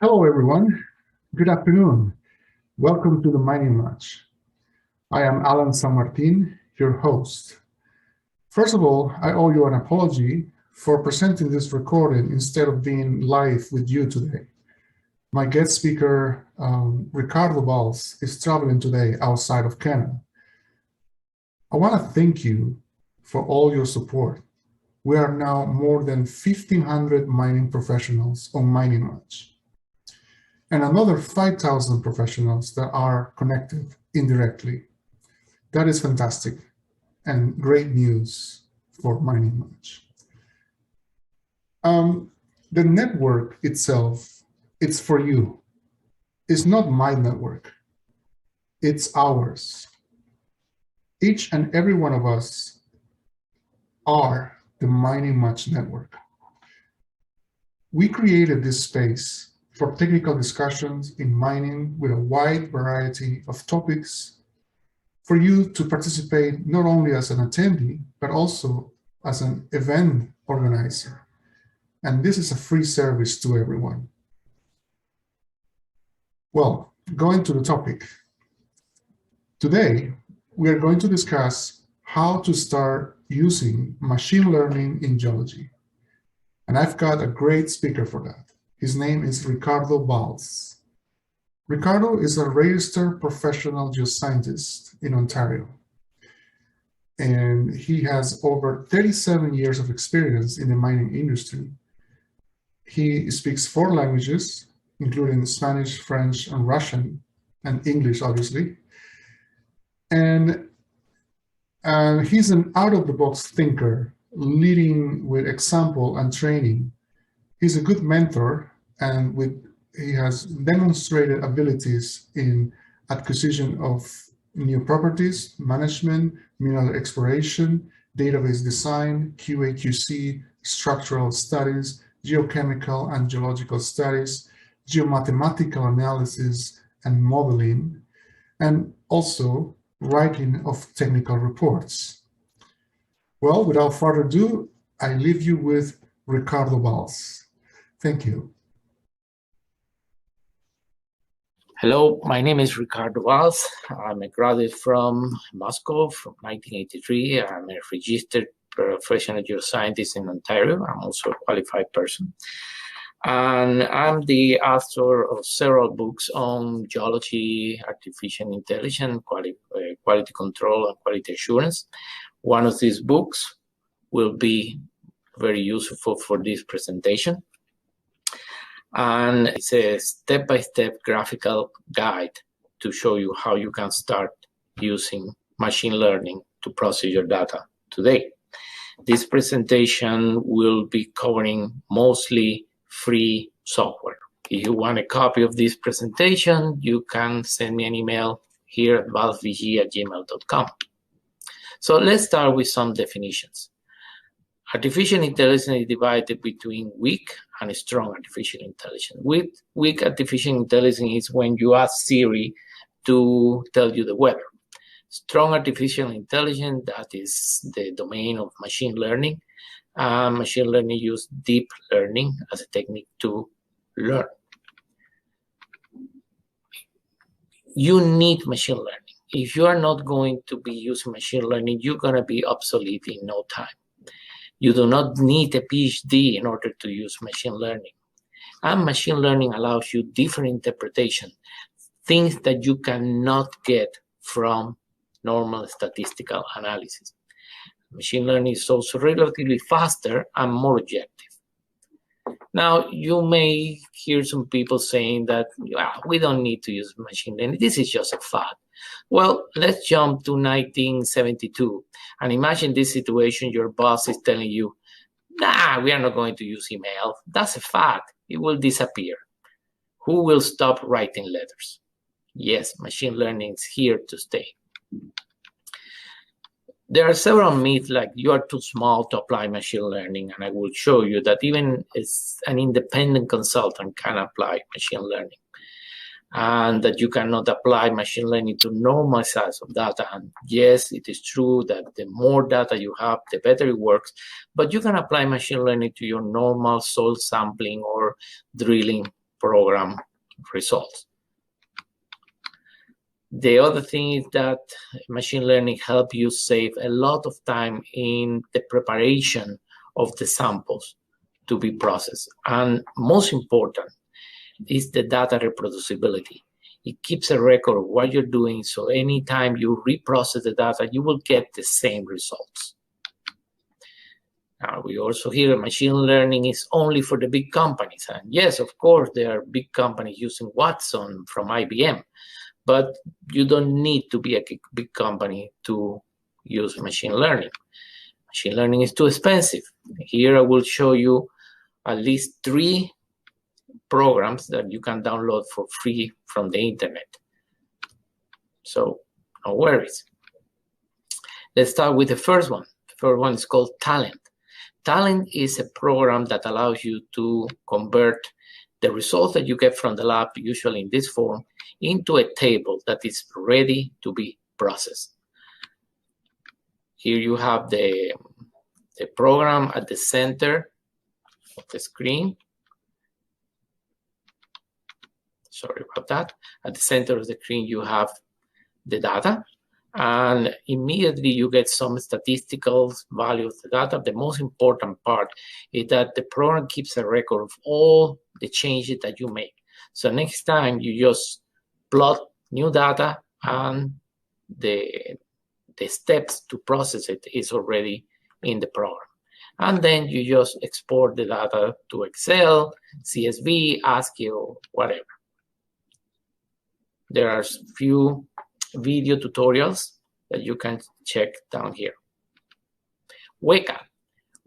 Hello, everyone. Good afternoon. Welcome to the Mining Match. I am Alan San Martin, your host. First of all, I owe you an apology for presenting this recording instead of being live with you today. My guest speaker, Ricardo Valls, is traveling today outside of Canada. I want to thank you for all your support. We are now more than 1,500 mining professionals on Mining Match, and another 5,000 professionals that are connected indirectly. That is fantastic and great news for Mining Match. The network itself, it's for you. It's not my network. It's ours. Each and every one of us are the Mining Match network. We created this space for technical discussions in mining with a wide variety of topics for you to participate not only as an attendee, but also as an event organizer. And this is a free service to everyone. Well, going to the topic. Today, we are going to discuss how to start using machine learning in geology. And I've got a great speaker for that. His name is Ricardo Valls. Ricardo is a registered professional geoscientist in Ontario. And he has over 37 years of experience in the mining industry. He speaks 4 languages, including Spanish, French, and Russian, and English, obviously. And he's an out-of-the-box thinker, leading with example and training. He's a good mentor, and he has demonstrated abilities in acquisition of new properties, management, mineral exploration, database design, QA/QC, structural studies, geochemical and geological studies, geomathematical analysis and modeling, and also writing of technical reports. Well, without further ado, I leave you with Ricardo Valls. Thank you. Hello, my name is Ricardo Valls. I'm a graduate from Moscow from 1983. I'm a registered professional geoscientist in Ontario. I'm also a qualified person. And I'm the author of several books on geology, artificial intelligence, quality control, and quality assurance. One of these books will be very useful for this presentation. And it's a step-by-step graphical guide to show you how you can start using machine learning to process your data today. This presentation will be covering mostly free software. If you want a copy of this presentation, you can send me an email here at valsvg@gmail.com. So let's start with some definitions. Artificial intelligence is divided between weak and strong artificial intelligence. With weak artificial intelligence is when you ask Siri to tell you the weather. Strong artificial intelligence, that is the domain of machine learning. Machine learning uses deep learning as a technique to learn. You need machine learning. If you are not going to be using machine learning, you're going to be obsolete in no time. You do not need a PhD in order to use machine learning. And machine learning allows you different interpretation, things that you cannot get from normal statistical analysis. Machine learning is also relatively faster and more objective. Now, you may hear some people saying that we don't need to use machine learning. This is just a fad. Well, let's jump to 1972 and imagine this situation. Your boss is telling you, nah, we are not going to use email. That's a fad. It will disappear. Who will stop writing letters? Yes, machine learning is here to stay. There are several myths like you are too small to apply machine learning, and I will show you that even an independent consultant can apply machine learning, and that you cannot apply machine learning to normal size of data. And yes, it is true that the more data you have, the better it works, but you can apply machine learning to your normal soil sampling or drilling program results. The other thing is that machine learning helps you save a lot of time in the preparation of the samples to be processed. And most important is the data reproducibility. It keeps a record of what you're doing, so anytime you reprocess the data, you will get the same results. Now, we also hear machine learning is only for the big companies. And yes, of course, there are big companies using Watson from IBM, but you don't need to be a big company to use machine learning. Machine learning is too expensive. Here I will show you at least 3 programs that you can download for free from the internet. So no worries. Let's start with the first one. The first one is called Talent. Talent is a program that allows you to convert the results that you get from the lab, usually in this form, into a table that is ready to be processed. Here you have the program at the center of the screen. Sorry about that. At the center of the screen, you have the data, and immediately you get some statistical value of the data. The most important part is that the program keeps a record of all the changes that you make. So next time you just plot new data, and the steps to process it is already in the program. And then you just export the data to Excel, CSV, ASCII, or whatever. There are few video tutorials that you can check down here. Weka.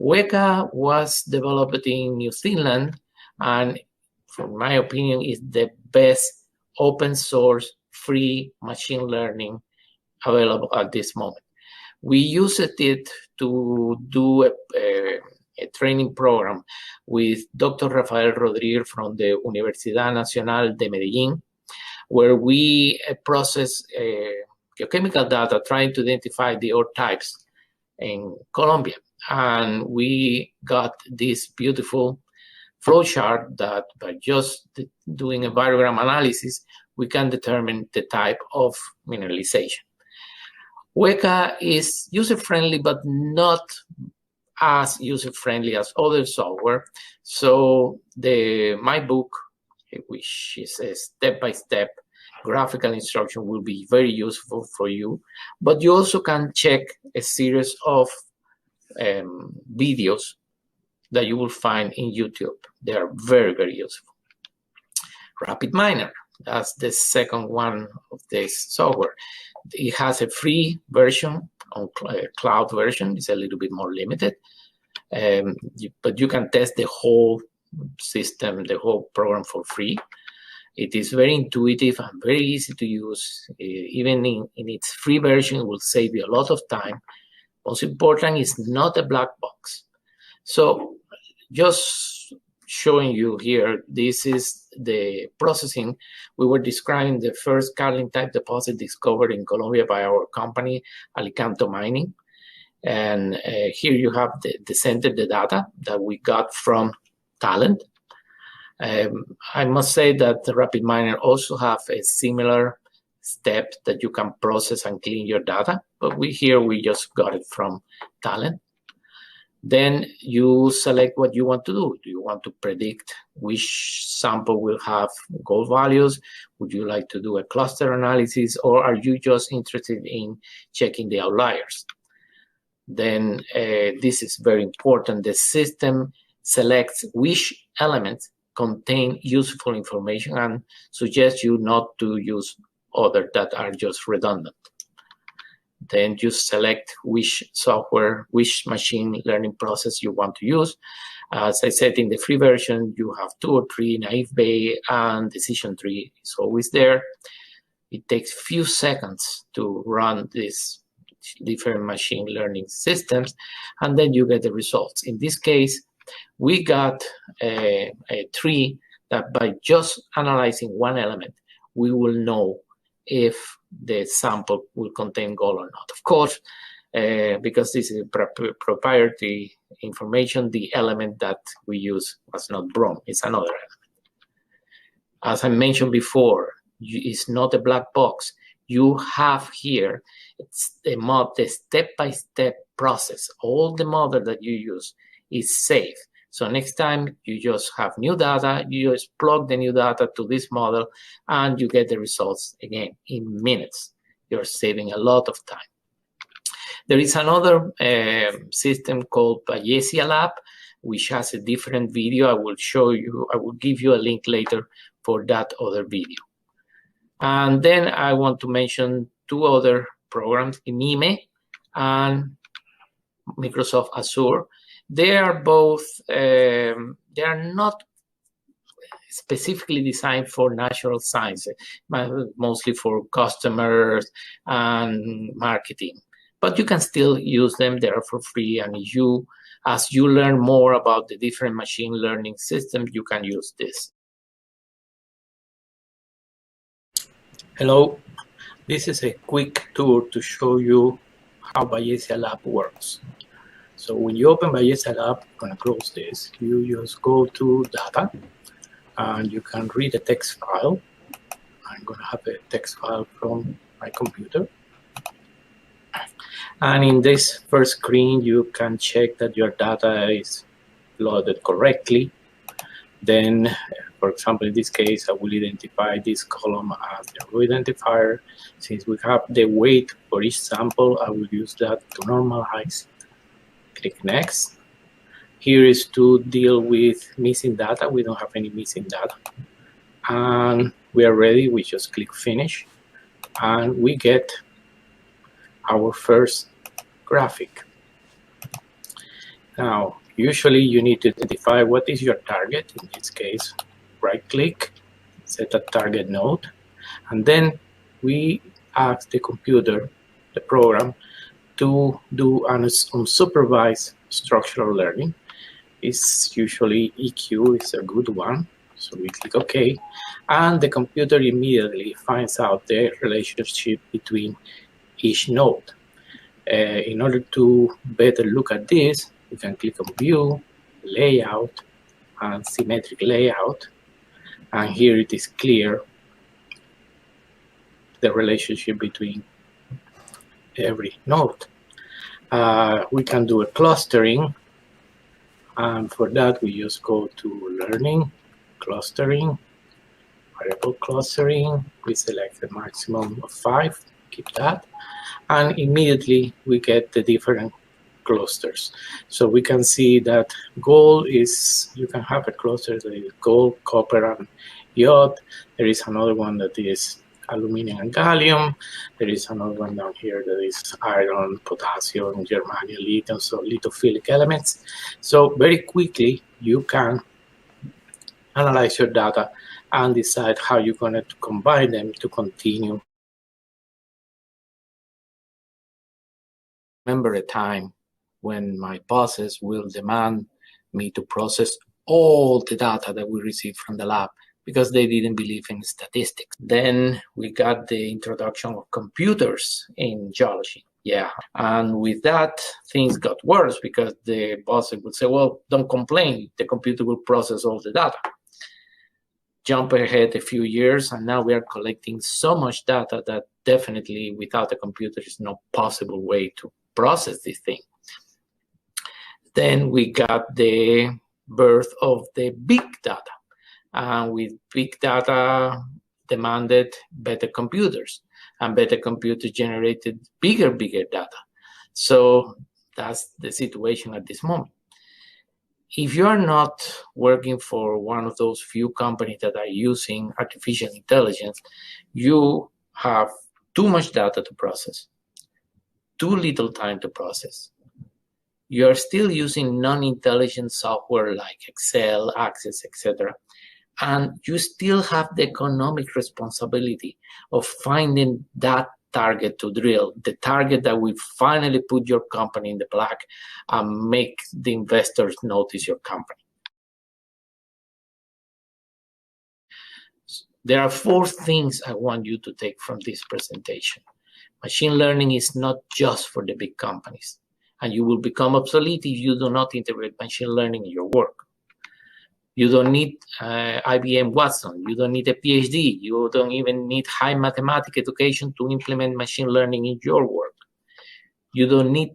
Weka was developed in New Zealand, and from my opinion, is the best open source free machine learning available at this moment. We used it to do a training program with Dr. Rafael Rodríguez from the Universidad Nacional de Medellín, where we process geochemical data trying to identify the ore types in Colombia. And we got this beautiful flowchart that by just doing a variogram analysis, we can determine the type of mineralization. Weka is user-friendly, but not as user-friendly as other software. So my book, which is a step-by-step graphical instruction, will be very useful for you. But you also can check a series of videos that you will find in YouTube. They are very, very useful. RapidMiner, that's the second one of this software. It has a free version, on cloud version. It's a little bit more limited, but you can test the whole system, the whole program for free. It is very intuitive and very easy to use. Even in its free version, it will save you a lot of time. Most important, it's not a black box. So just showing you here, this is the processing. We were describing the first Carlin type deposit discovered in Colombia by our company, Alicanto Mining. And here you have the center, the data that we got from Talent. I must say that the RapidMiner also have a similar step that you can process and clean your data, but we just got it from Talent. Then you select what you want to do. Do you want to predict which sample will have gold values? Would you like to do a cluster analysis, or are you just interested in checking the outliers? Then this is very important. The system selects which elements contain useful information and suggests you not to use others that are just redundant. Then you select which software, which machine learning process you want to use. As I said, in the free version, you have 2 or 3, Naive Bayes and Decision Tree is always there. It takes few seconds to run these different machine learning systems, and then you get the results. In this case, we got a tree that by just analyzing one element, we will know if the sample will contain gold or not. Of course, because this is proprietary information, the element that we use was not brome, it's another element. As I mentioned before, it's not a black box. You have here the step-by-step process. All the model that you use is safe. So next time you just have new data, you just plug the new data to this model and you get the results again in minutes. You're saving a lot of time. There is another system called Bayesian Lab, which has a different video. I will give you a link later for that other video. And then I want to mention two other programs, IME and Microsoft Azure. They are both, they are not specifically designed for natural sciences, mostly for customers and marketing. But you can still use them. They are for free. And as you learn more about the different machine learning systems, you can use this. Hello, this is a quick tour to show you how Bayesian Lab works. So when you open Bayesian Lab, I'm going to close this. You just go to data and you can read a text file. I'm going to have a text file from my computer. And in this first screen, you can check that your data is loaded correctly. Then, for example, in this case, I will identify this column as the row identifier. Since we have the weight for each sample, I will use that to normalize. Click Next. Here is to deal with missing data. We don't have any missing data. And we are ready. We just click Finish. And we get our first graphic. Now, usually you need to identify what is your target. In this case, right-click, set a target node, and then we ask the computer, the program, to do an unsupervised structural learning. It's usually EQ is a good one. So we click OK, and the computer immediately finds out the relationship between each node. In order to better look at this, you can click on View, Layout, and Symmetric Layout. And here it is clear the relationship between every node. We can do a clustering. And for that, we just go to Learning, Clustering, Variable Clustering. We select the maximum of 5, keep that. And immediately we get the different clusters. So we can see that gold is, you can have a cluster that is gold, copper, and iod. There is another one that is aluminum and gallium. There is another one down here that is iron, potassium, germanium, lithium, so lithophilic elements. So very quickly you can analyze your data and decide how you're going to combine them to continue. Remember a time when my bosses will demand me to process all the data that we received from the lab because they didn't believe in statistics. Then we got the introduction of computers in geology. Yeah, and with that, things got worse because the boss would say, well, don't complain, the computer will process all the data. Jump ahead a few years, and now we are collecting so much data that definitely without a computer is no possible way to process this thing. Then we got the birth of the big data. And with big data demanded better computers, and better computers generated bigger data. So that's the situation at this moment. If you are not working for one of those few companies that are using artificial intelligence, you have too much data to process, too little time to process. You are still using non-intelligent software like Excel, Access, etc. And you still have the economic responsibility of finding that target to drill, the target that will finally put your company in the black and make the investors notice your company. There are 4 things I want you to take from this presentation. Machine learning is not just for the big companies, and you will become obsolete if you do not integrate machine learning in your work. You don't need IBM Watson. You don't need a PhD. You don't even need high mathematics education to implement machine learning in your work. You don't need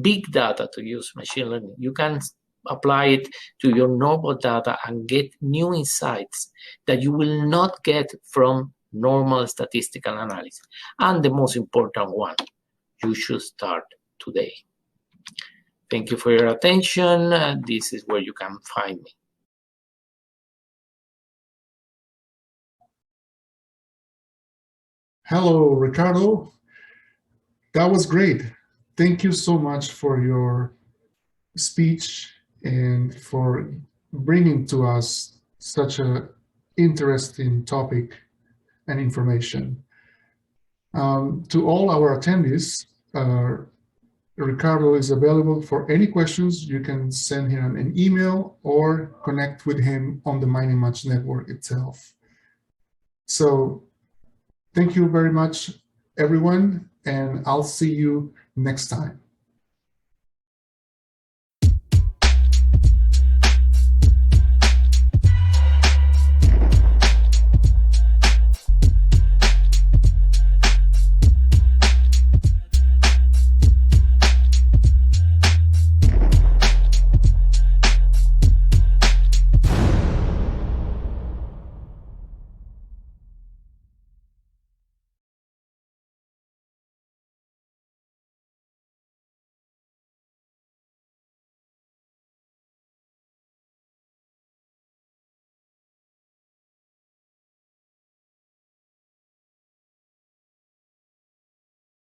big data to use machine learning. You can apply it to your normal data and get new insights that you will not get from normal statistical analysis. And the most important one, you should start today. Thank you for your attention. This is where you can find me. Hello, Ricardo. That was great. Thank you so much for your speech and for bringing to us such an interesting topic and information. To all our attendees, Ricardo is available for any questions. You can send him an email or connect with him on the Mining Match network itself. So thank you very much, everyone, and I'll see you next time.